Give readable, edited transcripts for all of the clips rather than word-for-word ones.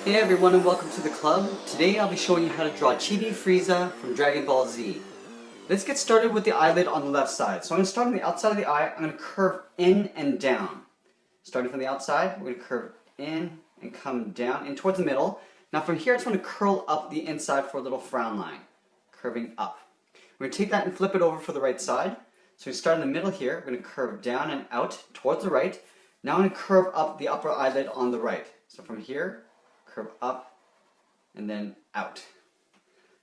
Hey everyone and welcome to the club. Today I'll be showing you how to draw Chibi Frieza from Dragon Ball Z. Let's get started with the eyelid on the left side. So I'm going to start on the outside of the eye. I'm going to curve in and down. Starting from the outside, we're going to curve in and come down and towards the middle. Now from here I just want to curl up the inside for a little frown line. Curving up. We're going to take that and flip it over for the right side. So we start in the middle here. We're going to curve down and out towards the right. Now I'm going to curve up the upper eyelid on the right. So from here, curve up and then out.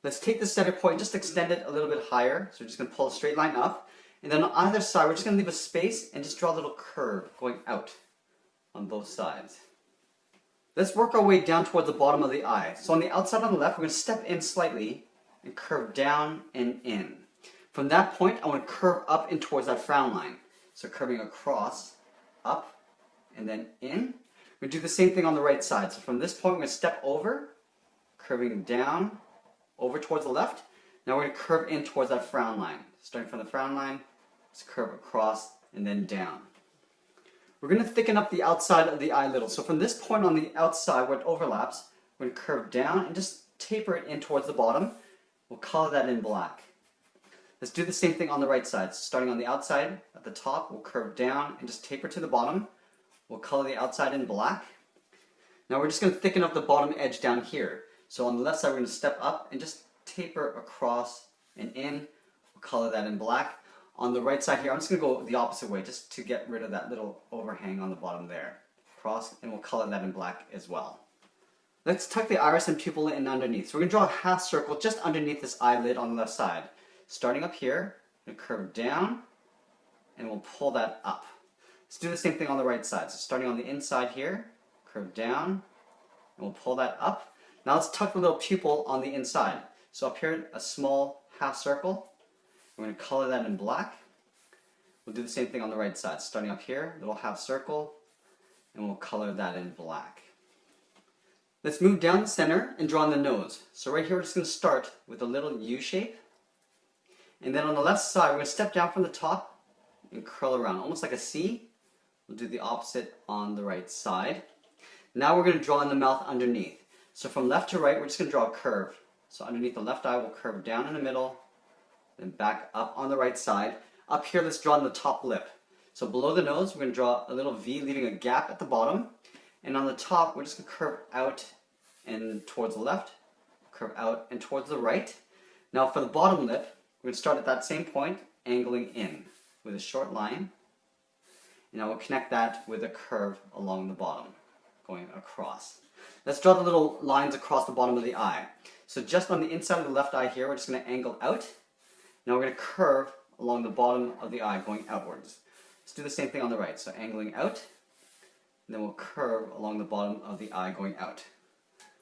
Let's take the center point and just extend it a little bit higher. So we're just going to pull a straight line up. And then on either side, we're just going to leave a space and just draw a little curve going out on both sides. Let's work our way down towards the bottom of the eye. So on the outside on the left, we're going to step in slightly and curve down and in. From that point, I want to curve up and towards that frown line. So curving across, up, and then in. We're going to do the same thing on the right side. So from this point, we're going to step over, curving down, over towards the left. Now we're going to curve in towards that frown line. Starting from the frown line, let's curve across and then down. We're going to thicken up the outside of the eye a little. So from this point on the outside where it overlaps, we're going to curve down and just taper it in towards the bottom. We'll color that in black. Let's do the same thing on the right side. So starting on the outside at the top, we'll curve down and just taper to the bottom. We'll color the outside in black. Now we're just going to thicken up the bottom edge down here. So on the left side, we're going to step up and just taper across and in. We'll color that in black. On the right side here, I'm just going to go the opposite way just to get rid of that little overhang on the bottom there. Cross, and we'll color that in black as well. Let's tuck the iris and pupil in underneath. So we're going to draw a half circle just underneath this eyelid on the left side. Starting up here, we're going to curve down, and we'll pull that up. Let's do the same thing on the right side. So starting on the inside here, curve down, and we'll pull that up. Now let's tuck the little pupil on the inside. So up here, a small half circle. We're going to color that in black. We'll do the same thing on the right side. Starting up here, little half circle, and we'll color that in black. Let's move down the center and draw in the nose. So right here, we're just going to start with a little U shape. And then on the left side, we're going to step down from the top and curl around, almost like a C. We'll do the opposite on the right side. Now we're going to draw in the mouth underneath. So from left to right, we're just going to draw a curve. So underneath the left eye, we'll curve down in the middle, then back up on the right side. Up here, let's draw in the top lip. So below the nose, we're going to draw a little V, leaving a gap at the bottom. And on the top, we're just going to curve out and towards the left, curve out and towards the right. Now for the bottom lip, we're going to start at that same point, angling in with a short line. And I will connect that with a curve along the bottom, going across. Let's draw the little lines across the bottom of the eye. So just on the inside of the left eye here, we're just going to angle out. Now we're going to curve along the bottom of the eye, going outwards. Let's do the same thing on the right. So angling out, and then we'll curve along the bottom of the eye, going out.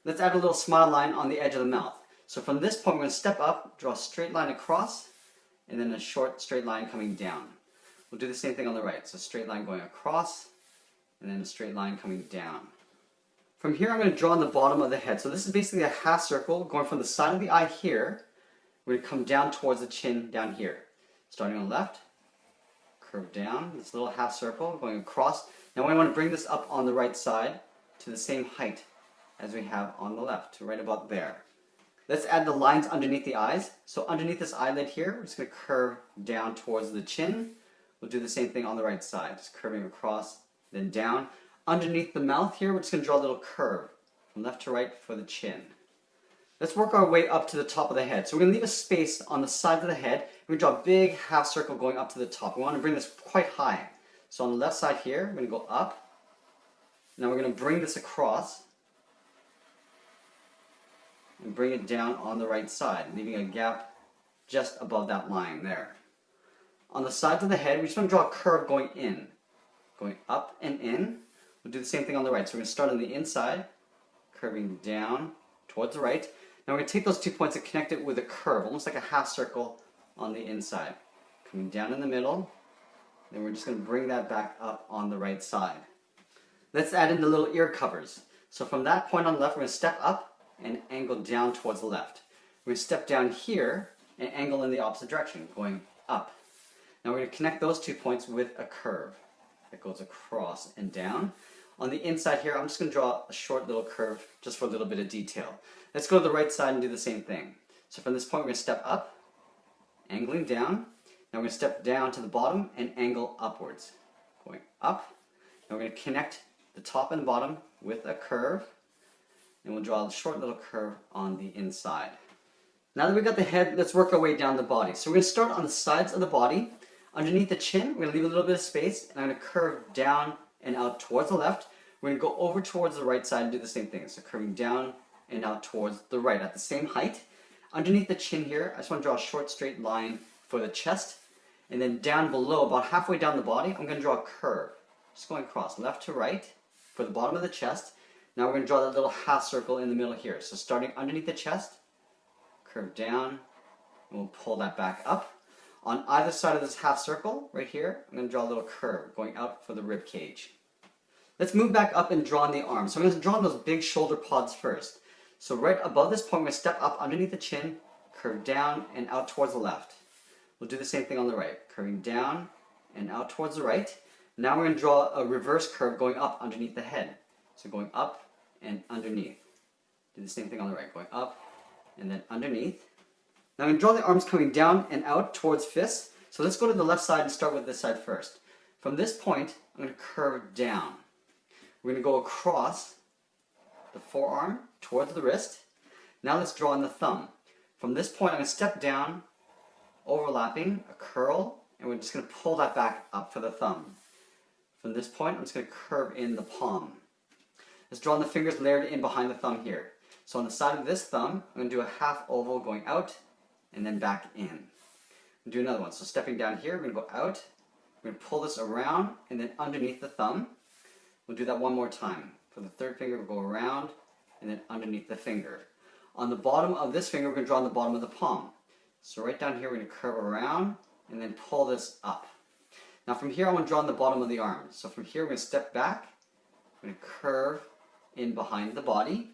Let's add a little smile line on the edge of the mouth. So from this point, we're going to step up, draw a straight line across, and then a short straight line coming down. We'll do the same thing on the right. So straight line going across, and then a straight line coming down. From here, I'm going to draw on the bottom of the head. So this is basically a half circle going from the side of the eye here. We're going to come down towards the chin down here. Starting on the left, curve down, this little half circle going across. Now we want to bring this up on the right side to the same height as we have on the left, to right about there. Let's add the lines underneath the eyes. So underneath this eyelid here, we're just going to curve down towards the chin. We'll do the same thing on the right side, just curving across, then down. Underneath the mouth here, we're just going to draw a little curve from left to right for the chin. Let's work our way up to the top of the head. So we're going to leave a space on the side of the head. We're going to draw a big half circle going up to the top. We want to bring this quite high. So on the left side here, we're going to go up. Now we're going to bring this across and bring it down on the right side, leaving a gap just above that line there. On the sides of the head, we just want to draw a curve going in, going up and in. We'll do the same thing on the right. So we're going to start on the inside, curving down towards the right. Now we're going to take those 2 points and connect it with a curve, almost like a half circle on the inside. Coming down in the middle, then we're just going to bring that back up on the right side. Let's add in the little ear covers. So from that point on the left, we're going to step up and angle down towards the left. We're going to step down here and angle in the opposite direction, going up. Now we're going to connect those 2 points with a curve that goes across and down. On the inside here, I'm just going to draw a short little curve just for a little bit of detail. Let's go to the right side and do the same thing. So from this point, we're going to step up, angling down. Now we're going to step down to the bottom and angle upwards. Going up. Now we're going to connect the top and bottom with a curve. And we'll draw a short little curve on the inside. Now that we've got the head, let's work our way down the body. So we're going to start on the sides of the body. Underneath the chin, we're going to leave a little bit of space, and I'm going to curve down and out towards the left. We're going to go over towards the right side and do the same thing. So curving down and out towards the right at the same height. Underneath the chin here, I just want to draw a short straight line for the chest. And then down below, about halfway down the body, I'm going to draw a curve. Just going across, left to right, for the bottom of the chest. Now we're going to draw that little half circle in the middle here. So starting underneath the chest, curve down, and we'll pull that back up. On either side of this half circle, right here, I'm going to draw a little curve going out for the rib cage. Let's move back up and draw on the arms. So I'm going to draw those big shoulder pods first. So right above this point, I'm going to step up underneath the chin, curve down and out towards the left. We'll do the same thing on the right, curving down and out towards the right. Now we're going to draw a reverse curve going up underneath the head. So going up and underneath. Do the same thing on the right, going up and then underneath. Now I'm going to draw the arms coming down and out towards fists. So let's go to the left side and start with this side first. From this point, I'm going to curve down. We're going to go across the forearm towards the wrist. Now let's draw on the thumb. From this point, I'm going to step down, overlapping, a curl, and we're just going to pull that back up for the thumb. From this point, I'm just going to curve in the palm. Let's draw on the fingers layered in behind the thumb here. So on the side of this thumb, I'm going to do a half oval going out and then back in. We'll do another one. So stepping down here, we're going to go out. We're going to pull this around and then underneath the thumb. We'll do that one more time. For the third finger, we'll go around and then underneath the finger. On the bottom of this finger, we're going to draw on the bottom of the palm. So right down here, we're going to curve around and then pull this up. Now from here, I want to draw on the bottom of the arm. So from here, we're going to step back. We're going to curve in behind the body.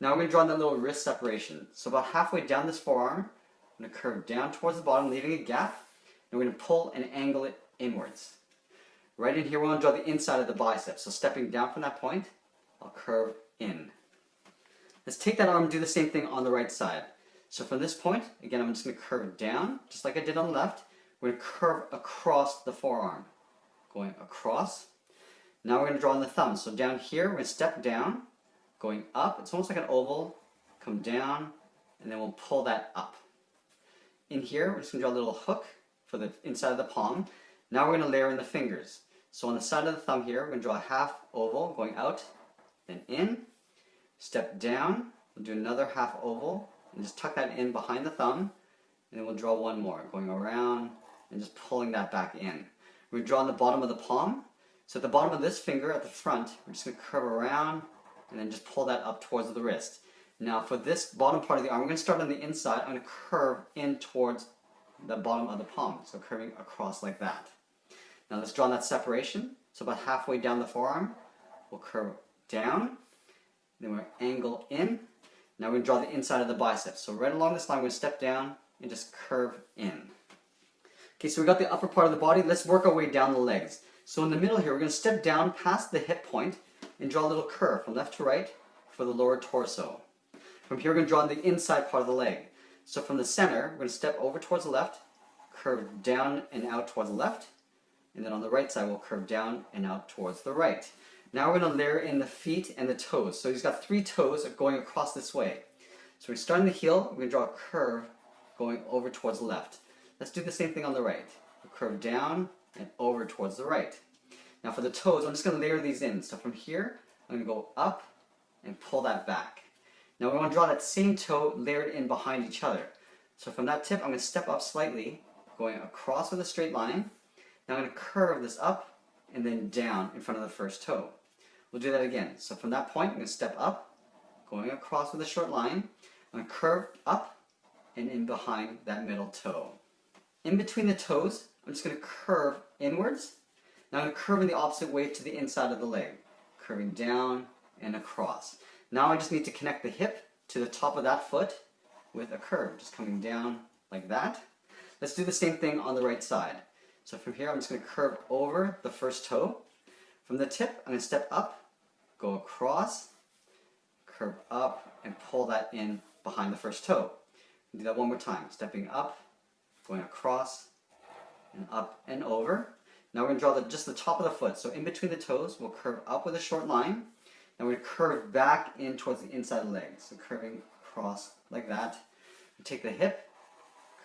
Now we're going to draw on that little wrist separation. So about halfway down this forearm, I'm going to curve down towards the bottom, leaving a gap. And we're going to pull and angle it inwards. Right in here, we want to draw the inside of the bicep. So stepping down from that point, I'll curve in. Let's take that arm and do the same thing on the right side. So from this point, again, I'm just going to curve down, just like I did on the left. We're going to curve across the forearm. Going across. Now we're going to draw on the thumb. So down here, we're going to step down, going up. It's almost like an oval. Come down, and then we'll pull that up. In here, we're just going to draw a little hook for the inside of the palm. Now we're going to layer in the fingers. So on the side of the thumb here, we're going to draw a half oval going out, then in. Step down, we'll do another half oval, and just tuck that in behind the thumb. And then we'll draw one more, going around and just pulling that back in. We draw on the bottom of the palm. So at the bottom of this finger at the front, we're just going to curve around and then just pull that up towards the wrist. Now for this bottom part of the arm, we're going to start on the inside. I'm going to curve in towards the bottom of the palm. So curving across like that. Now let's draw on that separation. So about halfway down the forearm, we'll curve down. Then we'll angle in. Now we're going to draw the inside of the bicep. So right along this line, we're going to step down and just curve in. Okay, so we got the upper part of the body. Let's work our way down the legs. So in the middle here, we're going to step down past the hip point and draw a little curve from left to right for the lower torso. From here, we're going to draw on the inside part of the leg. So from the center, we're going to step over towards the left, curve down and out towards the left, and then on the right side, we'll curve down and out towards the right. Now we're going to layer in the feet and the toes. So he's got 3 toes going across this way. So we're starting the heel, we're going to draw a curve going over towards the left. Let's do the same thing on the right. We'll curve down and over towards the right. Now for the toes, I'm just going to layer these in. So from here, I'm going to go up and pull that back. Now we want to draw that same toe layered in behind each other. So from that tip, I'm going to step up slightly, going across with a straight line. Now I'm going to curve this up and then down in front of the first toe. We'll do that again. So from that point, I'm going to step up, going across with a short line. I'm going to curve up and in behind that middle toe. In between the toes, I'm just going to curve inwards. Now I'm going to curve in the opposite way to the inside of the leg, curving down and across. Now I just need to connect the hip to the top of that foot with a curve, just coming down like that. Let's do the same thing on the right side. So from here, I'm just going to curve over the first toe. From the tip, I'm going to step up, go across, curve up, and pull that in behind the first toe. Do that one more time. Stepping up, going across, and up and over. Now we're going to draw just the top of the foot. So in between the toes, we'll curve up with a short line. Now we're going to curve back in towards the inside of the leg. So curving across like that. Take the hip,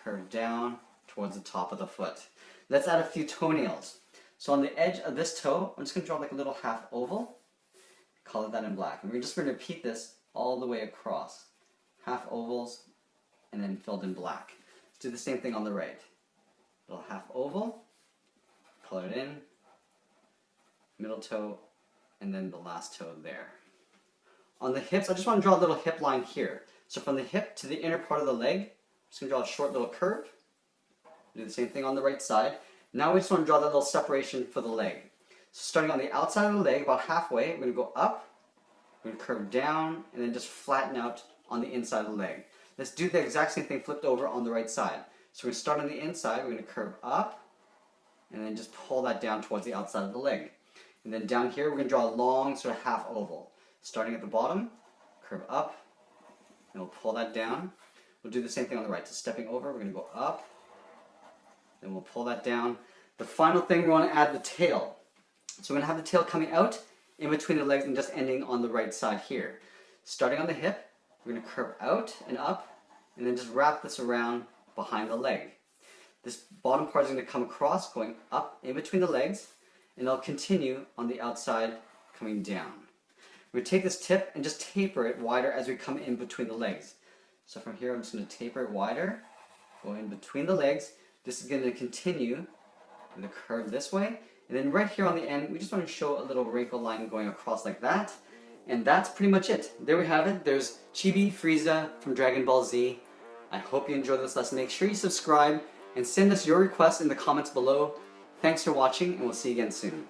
curve down towards the top of the foot. Let's add a few toenails. So on the edge of this toe, I'm just going to draw like a little half oval. Color that in black. And we're just going to repeat this all the way across. Half ovals and then filled in black. Let's do the same thing on the right. Little half oval, color it in, middle toe, and then the last toe there. On the hips, I just want to draw a little hip line here. So from the hip to the inner part of the leg, I'm just going to draw a short little curve. Do the same thing on the right side. Now we just want to draw that little separation for the leg. So starting on the outside of the leg, about halfway, we're going to go up, we're going to curve down, and then just flatten out on the inside of the leg. Let's do the exact same thing flipped over on the right side. So we're going to start on the inside, we're going to curve up, and then just pull that down towards the outside of the leg. And then down here, we're going to draw a long sort of half oval. Starting at the bottom, curve up, and we'll pull that down. We'll do the same thing on the right. So stepping over, we're going to go up, then we'll pull that down. The final thing, we want to add the tail. So we're going to have the tail coming out in between the legs and just ending on the right side here. Starting on the hip, we're going to curve out and up, and then just wrap this around behind the leg. This bottom part is going to come across, going up in between the legs, and it'll continue on the outside, coming down. We're going to take this tip and just taper it wider as we come in between the legs. So from here, I'm just going to taper it wider, go in between the legs. This is going to continue with a curve this way. And then right here on the end, we just want to show a little wrinkle line going across like that. And that's pretty much it. There we have it. There's Chibi Frieza from Dragon Ball Z. I hope you enjoyed this lesson. Make sure you subscribe and send us your requests in the comments below. Thanks for watching, and we'll see you again soon.